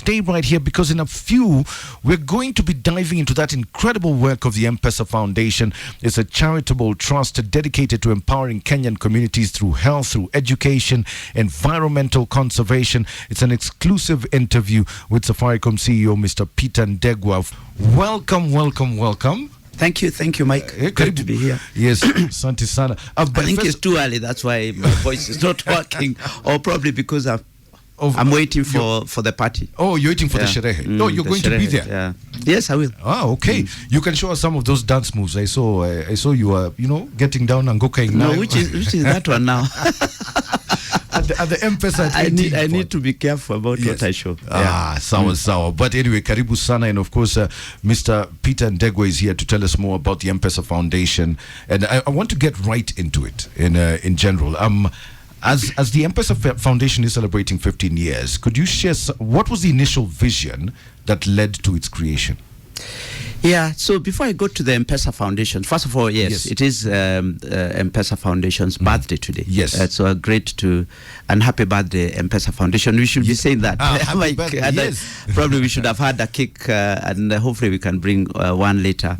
stay right here because in a few, we're going to be diving into that incredible work of the M-Pesa Foundation. It's a charitable trust dedicated to empowering Kenyan communities through health, through education, environmental conservation. It's an exclusive interview with Safaricom CEO, Mr. Peter Ndegwa. Welcome. Thank you, Mike. Good to be here. Yes, Santi Sana. I think it's too early. That's why my voice is not working, or probably because I'm waiting for the party. Oh, you're waiting for the sherehe. No, you're going to be there. Yeah. Yes, I will. Ah, okay. You can show us some of those dance moves. I saw you are, getting down and gokaing now. No, which is that one now? At the M-Pesa. I need to be careful about what I show. Sawa. But anyway, karibu sana, and of course, Mr. Peter Ndegwa is here to tell us more about the M-Pesa Foundation, and I want to get right into it in general. As the M-Pesa Foundation is celebrating 15 years, could you share what was the initial vision that led to its creation? Yeah, so before I go to the M-Pesa Foundation, first of all, yes. It is M-Pesa Foundation's birthday today. Yes. So and happy birthday, M-Pesa Foundation. We should be saying that. Happy birthday, yes. Probably we should have had a cake, and hopefully we can bring one later.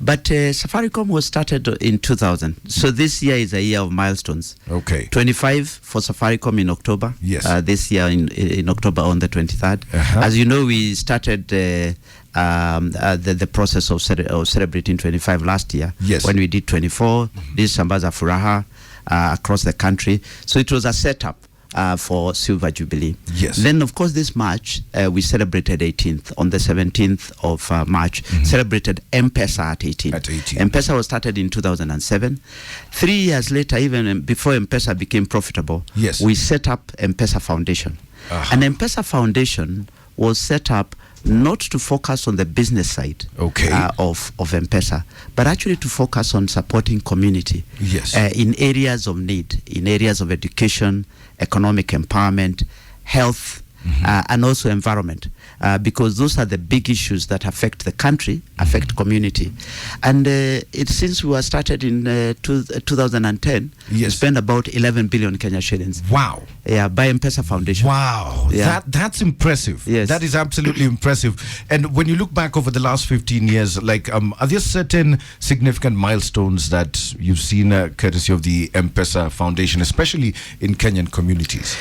But Safaricom was started in 2000. So this year is a year of milestones. Okay. 25 for Safaricom in October. Yes. This year in October on the 23rd. As you know, we started the process of celebrating 25 last year. Yes. When we did 24, this Sambaza Furaha across the country. So it was a setup for Silver Jubilee. Yes. Then, of course, this March, we celebrated 18th. On the 17th of March, celebrated M-Pesa at 18. M-Pesa was started in 2007. 3 years later, even before M-Pesa became profitable, we set up M-Pesa Foundation. And M-Pesa Foundation was set up not to focus on the business side of M-Pesa, but actually to focus on supporting community in areas of need, in areas of education, economic empowerment, health, and also environment, because those are the big issues that affect the country, affect community. And since we were started in 2010, we spent about 11 billion Kenya shillings. Wow. Yeah, by M-Pesa Foundation. Wow. Yeah. That's impressive. Yes. That is absolutely impressive. And when you look back over the last 15 years, are there certain significant milestones that you've seen courtesy of the M-Pesa Foundation, especially in Kenyan communities?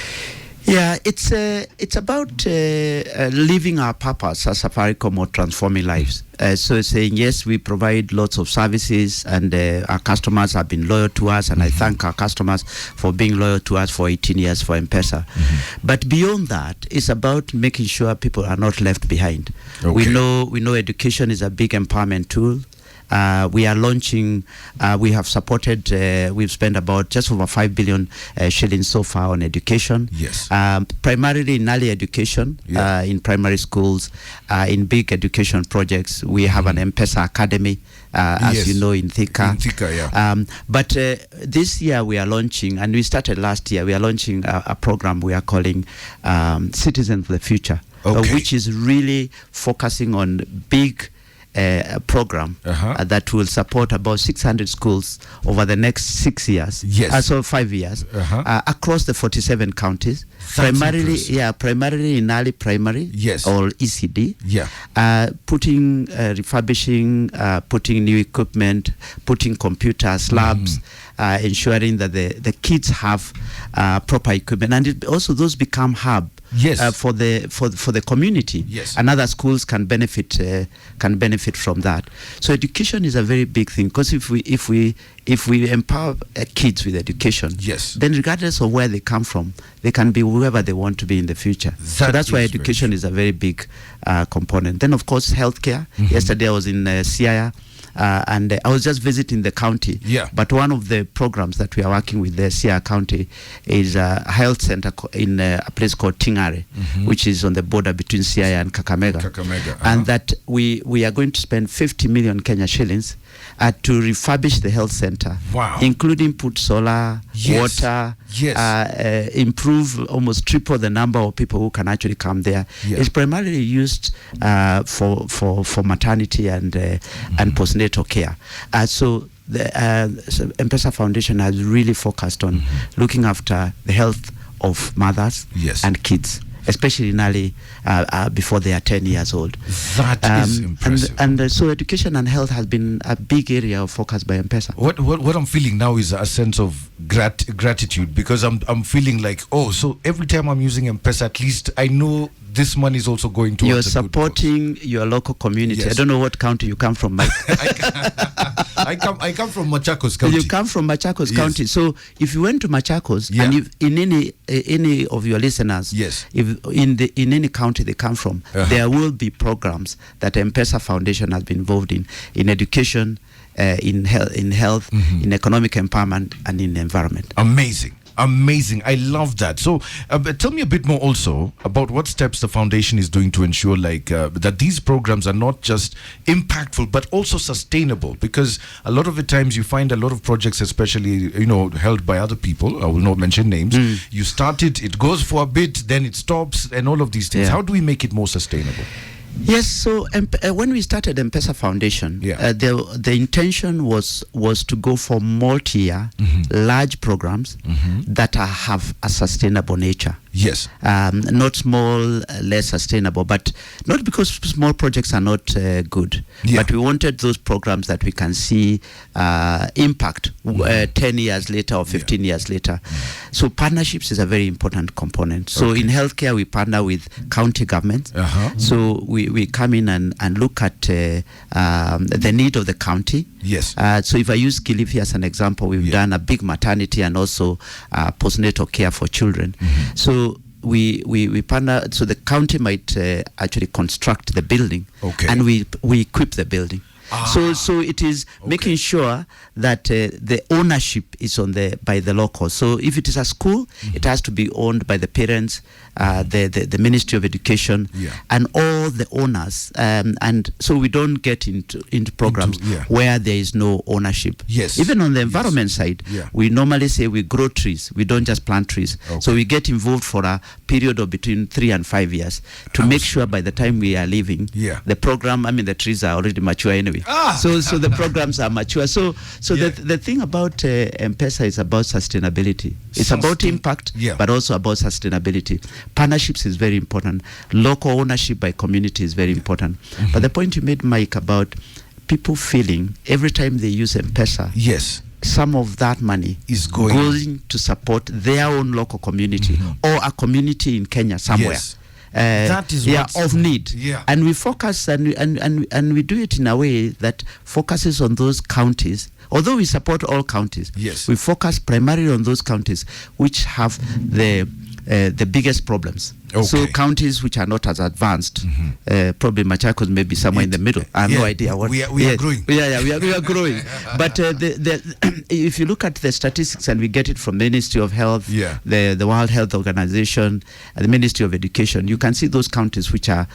Yeah, it's about living our purpose as Safaricom, or transforming lives. So it's saying, yes, we provide lots of services, and our customers have been loyal to us, and I thank our customers for being loyal to us for 18 years for M-Pesa. But beyond that, it's about making sure people are not left behind. We know education is a big empowerment tool. We are launching, we have supported, we've spent about just over 5 billion shillings so far on education. Yes. Primarily in early education, in primary schools, in big education projects. We have an M-Pesa Academy, as you know, in Thika. But this year we are launching, and we started last year, we are launching a program we are calling Citizens of the Future, which is really focusing on big program that will support about 600 schools over the next 6 years, so 5 years, across the 47 counties. Primarily in early primary or ECD. Refurbishing, putting new equipment, putting computers, labs, ensuring that the kids have proper equipment, and also those become hub for the community, and other schools can benefit from that. So education is a very big thing, because if we empower kids with education, then regardless of where they come from, they can be whoever they want to be in the future. So that's why education is a very big component. Then, of course, healthcare. Yesterday I was in Siaya, and I was just visiting the county. But one of the programs that we are working with the Siaya County is a health center in a place called Tingare, which is on the border between Siaya and Kakamega. And that we are going to spend 50 million Kenya shillings to refurbish the health center, including put solar, water, improve, almost triple the number of people who can actually come there. It's primarily used for maternity and postnatal care. So the M-Pesa Foundation has really focused on looking after the health of mothers and kids. especially in early, before they are 10 years old. That is impressive. And so education and health has been a big area of focus by M-Pesa. What I'm feeling now is a sense of gratitude, because I'm feeling like, oh, so every time I'm using M-Pesa, at least I know this money is also going to. You're supporting your local community. Yes. I don't know what county you come from, Mike. I come from Machakos County. You come from Machakos County. So if you went to Machakos, and if in any of your listeners, if in any county they come from, there will be programs that M-Pesa Foundation has been involved in education, in health, in economic empowerment, and in environment. Amazing. I love that. So tell me a bit more also about what steps the foundation is doing to ensure that these programs are not just impactful but also sustainable, because a lot of the times you find a lot of projects, especially held by other people, I will not mention names, you start it goes for a bit, then it stops, and all of these things. How do we make it more sustainable? Yes, so when we started M-Pesa Foundation, the intention was to go for multi-year, large programs that have a sustainable nature. Yes. Not small, less sustainable, but not because small projects are not good, but we wanted those programs that we can see impact 10 years later or 15 years later. So partnerships is a very important component. So in healthcare, we partner with county governments. So we come in and look at the need of the county. Yes. So if I use Kilifi as an example, we've done a big maternity and also postnatal care for children. So we partner, so the county might actually construct the building, and we equip the building. So it is making sure that the ownership is by the locals. So if it is a school, it has to be owned by the parents, the Ministry of Education, and all the owners. And so we don't get into programs where there is no ownership. Yes. Even on the environment side, we normally say we grow trees. We don't just plant trees. So we get involved for a period of between 3 and 5 years to make sure by the time we are leaving, the program, the trees are already mature anyway. So the programs are mature. So the thing about M-Pesa is about sustainability. It's about impact, but also about sustainability. Partnerships is very important. Local ownership by community is very important. But the point you made, Mike, about people feeling every time they use M-Pesa, some of that money is going to support their own local community or a community in Kenya somewhere. That is of need, and we focus and we do it in a way that focuses on those counties. Although we support all counties, we focus primarily on those counties which have the biggest problems. So counties which are not as advanced, probably Machakos may be somewhere in the middle. I have no idea what we are growing. We are growing. But if you look at the statistics, and we get it from Ministry of Health, the World Health Organization, and the Ministry of Education, you can see those counties which have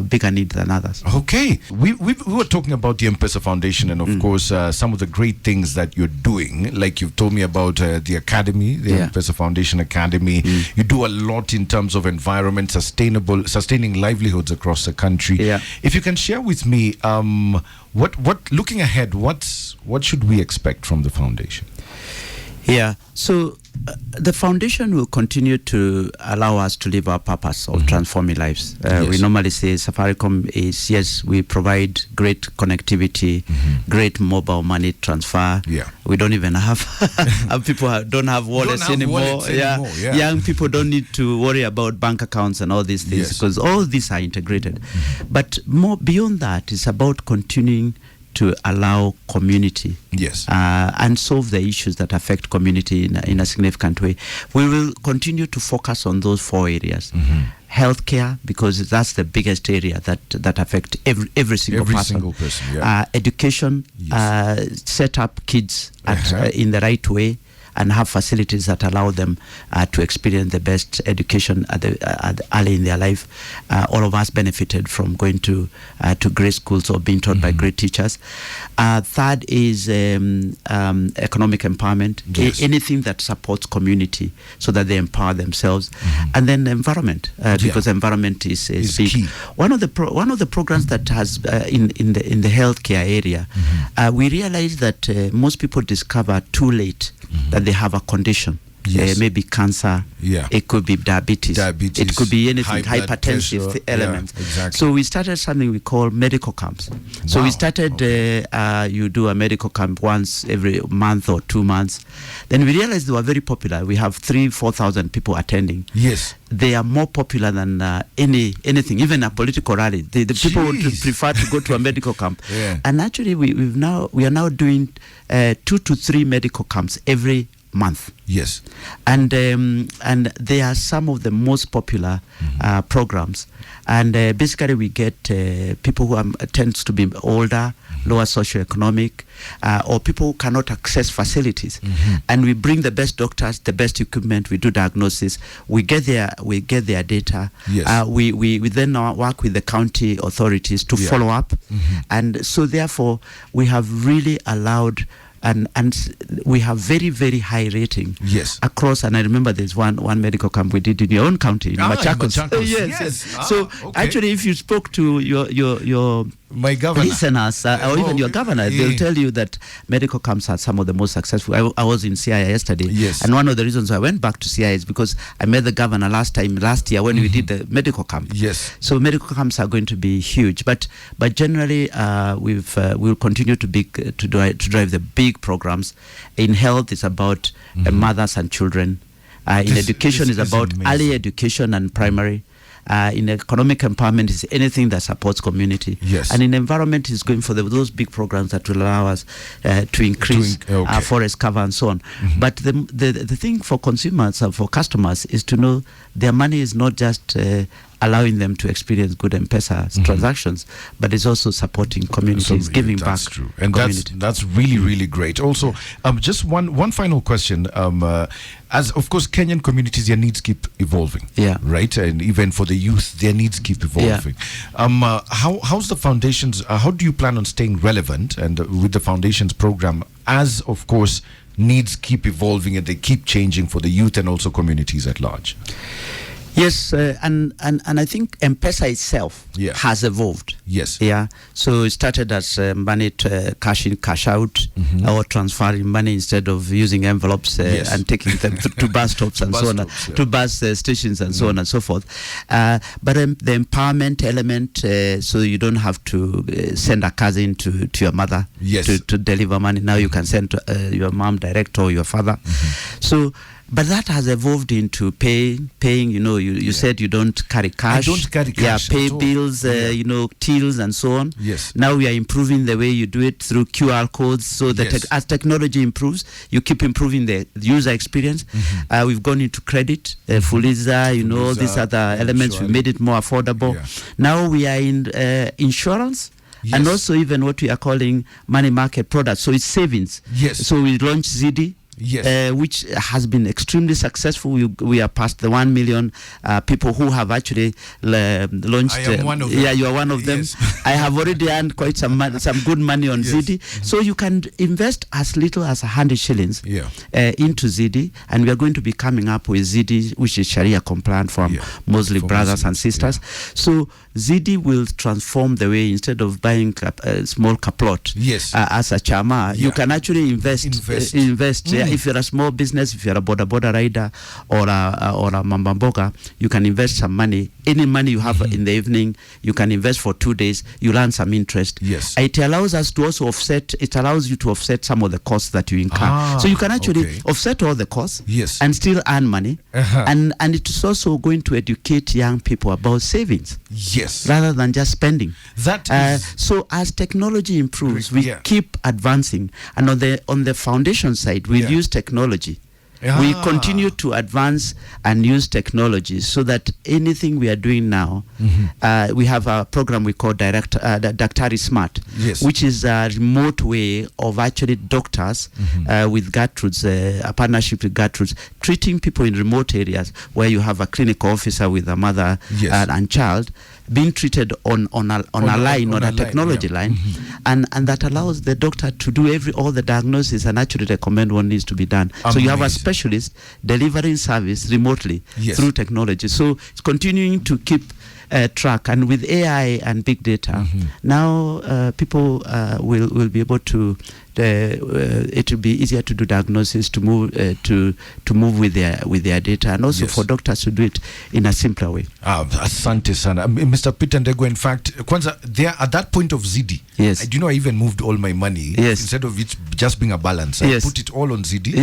bigger need than others. Okay, we were talking about the M-Pesa Foundation, and of course some of the great things that you're doing. Like you've told me about the academy, the M-Pesa Foundation Academy. You do a lot in terms of environment, sustaining livelihoods across the country. If you can share with me, what looking ahead, what should we expect from the foundation? So the foundation will continue to allow us to live our purpose of transforming lives. We normally say Safaricom is, we provide great connectivity, great mobile money transfer. We don't even have people don't have wallets anymore. Young people don't need to worry about bank accounts and all these things because all these are integrated. But more beyond that, it's about continuing to allow community and solve the issues that affect community in a significant way. We will continue to focus on those 4 areas. Healthcare, because that's the biggest area that affects every single person. Education, set up kids in the right way, and have facilities that allow them to experience the best education early in their life. All of us benefited from going to great schools or being taught by great teachers. Third is economic empowerment, anything that supports community so that they empower themselves. And then environment, because environment is big. Key. One of the programs that has in the healthcare area, we realized that most people discover too late that they have a condition. Yes. Maybe cancer. Yeah. It could be diabetes. It could be anything, hypertensive elements. Yeah, exactly. So we started something we call medical camps. So we started, you do a medical camp once every month or 2 months. Then we realized they were very popular. We have 3,000-4,000 people attending. Yes. They are more popular than anything, even a political rally. The people would prefer to go to a medical camp. Yeah. And actually, we are now doing 2 to 3 medical camps every month. Yes. And they are some of the most popular programs. And basically we get people who tends to be older, lower socioeconomic, or people who cannot access facilities. And we bring the best doctors, the best equipment, we do diagnosis, we get their data. Yes. We then work with the county authorities to follow up. And so therefore we have really allowed and we have very, very high rating across. And I remember there's one medical camp we did in your own county, in Machakos. Yes. So actually, if you spoke to your my governor, listeners, or even your governor, they'll tell you that medical camps are some of the most successful. I was in CIA yesterday, and one of the reasons I went back to CIA is because I met the governor last year when we did the medical camp. Yes. So medical camps are going to be huge, but generally we'll continue to drive the big programs. In health, it's about mothers and children. In education, is about early education and primary. In economic empowerment is anything that supports community. Yes. And in environment is going for those big programs that will allow us to increase forest cover and so on. But the thing for consumers and for customers is to know their money is not just allowing them to experience good M-Pesa transactions, but it's also supporting communities, giving back. That's true. And that's really, really great. Also, just one final question. As of course, Kenyan communities, their needs keep evolving. Yeah. Right? And even for the youth, their needs keep evolving. Yeah. How's the foundations, how do you plan on staying relevant and with the foundations program as, of course, needs keep evolving and they keep changing for the youth and also communities at large? Yes, and I think M-Pesa itself has evolved. Yes. Yeah. So it started as money cash in, cash out, or transferring money instead of using envelopes and taking them to bus stops and so on, to bus stations and so on and so forth. But the empowerment element, so you don't have to send a cousin to your mother to deliver money. Now you can send your mom direct or your father. So. But that has evolved into paying. You said you don't carry cash. I don't carry cash. Yeah, pay bills, tills and so on. Yes. Now we are improving the way you do it through QR codes, so that as technology improves, you keep improving the user experience. We've gone into credit, Fuliza, all these other elements. We made it more affordable. Yeah. Now we are in insurance. Yes. And also even what we are calling money market products. So it's savings. Yes. So we launched ZD. Yes. Which has been extremely successful. We are past the 1 million people who have actually launched. I am one of them. Yeah, you are one of them. Yes. I have already earned quite some good money on ZD. So you can invest as little as 100 shillings into ZD, and we are going to be coming up with ZD, which is Sharia compliant for Muslim brothers and sisters. So ZD will transform the way, instead of buying a small kaplot as a chama, you can actually invest. If you're a small business, if you're a boda rider or a mambamboga, you can invest some money. Any money you have in the evening, you can invest for 2 days. You earn some interest. Yes. It allows us to also offset. It allows you to offset some of the costs that you incur. So you can actually offset all the costs and still earn money. And it is also going to educate young people about savings. Yes. Rather than just spending. That is so as technology improves, we keep advancing. And on the foundation side, we use technology. We continue to advance and use technology so that anything we are doing now, we have a program we call Daktari Smart, which is a remote way of actually doctors with Gertrude's, a partnership with Gertrude's, treating people in remote areas where you have a clinical officer with a mother and child being treated on a technology line, and that allows the doctor to do all the diagnosis and actually recommend what needs to be done. Amazing. So you have a specialist delivering service remotely through technology. So it's continuing to keep track, and with AI and big data, now people will be able to it will be easier to do diagnosis, to move with their data, and also for doctors to do it in a simpler way. Asante sana. Mr. Peter Ndegwa, in fact, Kwanza, there at that point of ZD, I even moved all my money. Instead of it just being a balance, I put it all on ZD.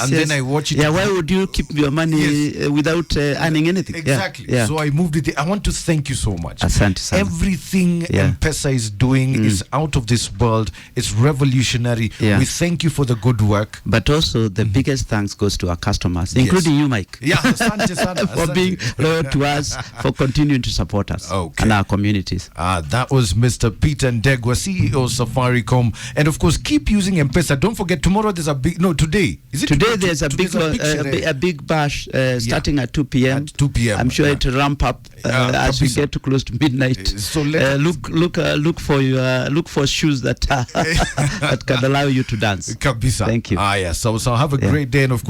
And then I watch it. Yeah, why would you keep your money without earning anything? Exactly. Yeah. So I moved it. I want to thank you so much. Asante sana. Everything M-Pesa is doing is out of this world. It's revolutionary. We thank you for the good work. But also the biggest thanks goes to our customers, including you, Mike. Yeah, asante sana. For being loyal to us, for continuing to support us and our communities. That was Mr. Peter Ndegwa, CEO of Safaricom. And of course, keep using M-Pesa. Don't forget, tomorrow there's a big, today. Is it today? There's a big bash starting at 2 p.m. At 2 p.m. I'm sure it will ramp up as we get to close to midnight. So look for shoes that that can allow you to dance. Kabisa. Thank you. So have a great day, and of course,